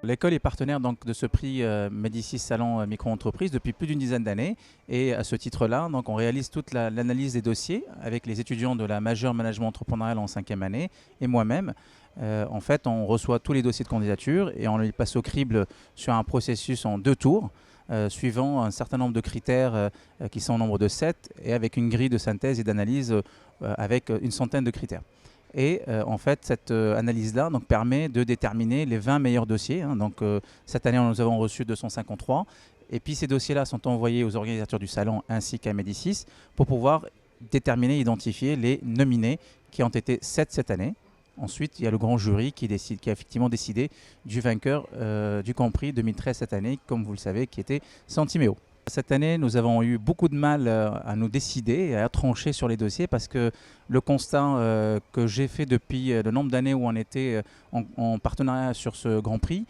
L'école est partenaire donc, de ce prix Médicis Salon Micro-entreprise depuis plus d'une dizaine d'années. Et à ce titre-là, donc, on réalise toute l'analyse des dossiers avec les étudiants de la majeure management entrepreneurial en 5e année et moi-même. En fait, on reçoit tous les dossiers de candidature et on les passe au crible sur un processus en 2 tours, suivant un certain nombre de critères qui sont au nombre de 7 et avec une grille de synthèse et d'analyse avec une centaine de critères. Et en fait, cette analyse-là permet de déterminer les 20 meilleurs dossiers. Donc, cette année, nous avons reçu 253. Et puis, ces dossiers-là sont envoyés aux organisateurs du salon ainsi qu'à Médicis pour pouvoir déterminer, identifier les nominés qui ont été 7 cette année. Ensuite, il y a le grand jury qui a effectivement décidé du vainqueur du Grand Prix 2013 cette année, comme vous le savez, qui était Santiméo. Cette année, nous avons eu beaucoup de mal à nous décider et à trancher sur les dossiers parce que le constat que j'ai fait depuis le nombre d'années où on était en partenariat sur ce Grand Prix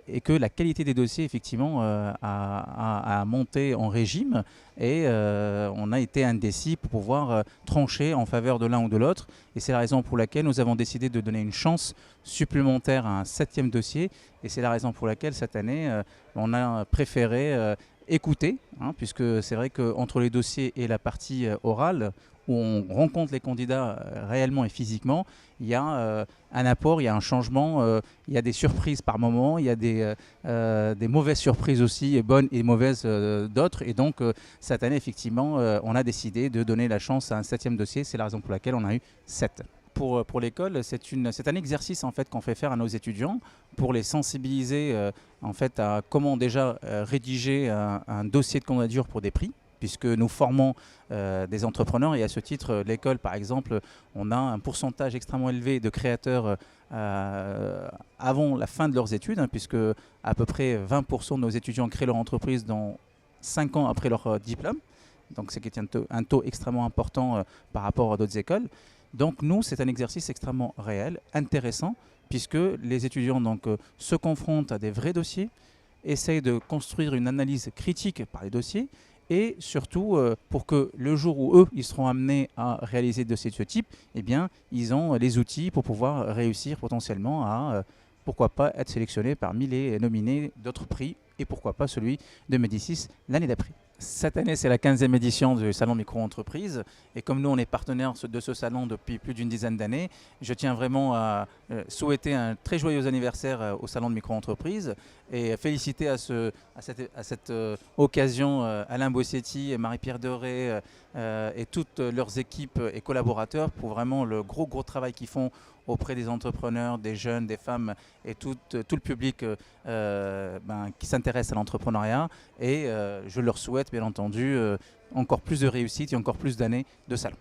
est que la qualité des dossiers effectivement a monté en régime et on a été indécis pour pouvoir trancher en faveur de l'un ou de l'autre. Et c'est la raison pour laquelle nous avons décidé de donner une chance supplémentaire à un 7e dossier. Et c'est la raison pour laquelle cette année, on a préféré écouter, puisque c'est vrai qu'entre les dossiers et la partie orale, où on rencontre les candidats réellement et physiquement, il y a un apport, il y a un changement, il y a des surprises par moment, il y a des mauvaises surprises aussi, et bonnes et mauvaises d'autres. Et donc, cette année, effectivement, on a décidé de donner la chance à un 7e dossier. C'est la raison pour laquelle on a eu 7. Pour l'école, c'est un exercice en fait qu'on fait faire à nos étudiants pour les sensibiliser en fait à comment déjà rédiger un dossier de candidature pour des prix, puisque nous formons des entrepreneurs et à ce titre, l'école par exemple, on a un pourcentage extrêmement élevé de créateurs avant la fin de leurs études, puisque à peu près 20% de nos étudiants créent leur entreprise dans 5 ans après leur diplôme. Donc c'est un taux extrêmement important par rapport à d'autres écoles. Donc nous, c'est un exercice extrêmement réel, intéressant, puisque les étudiants se confrontent à des vrais dossiers, essayent de construire une analyse critique par les dossiers, et surtout pour que le jour où eux, ils seront amenés à réaliser des dossiers de ce type, eh bien, ils ont les outils pour pouvoir réussir potentiellement à, pourquoi pas, être sélectionnés parmi les nominés d'autres prix, et pourquoi pas celui de Médicis l'année d'après. Cette année, c'est la 15e édition du Salon Micro-entreprise. Et comme nous, on est partenaire de ce salon depuis plus d'une dizaine d'années, je tiens vraiment à souhaiter un très joyeux anniversaire au Salon de Micro-entreprise et féliciter à cette occasion Alain Bossetti, Marie-Pierre Doré et toutes leurs équipes et collaborateurs pour vraiment le gros travail qu'ils font auprès des entrepreneurs, des jeunes, des femmes et tout le public qui s'intéresse à l'entrepreneuriat. Et je leur souhaite bien entendu encore plus de réussite et encore plus d'années de salon.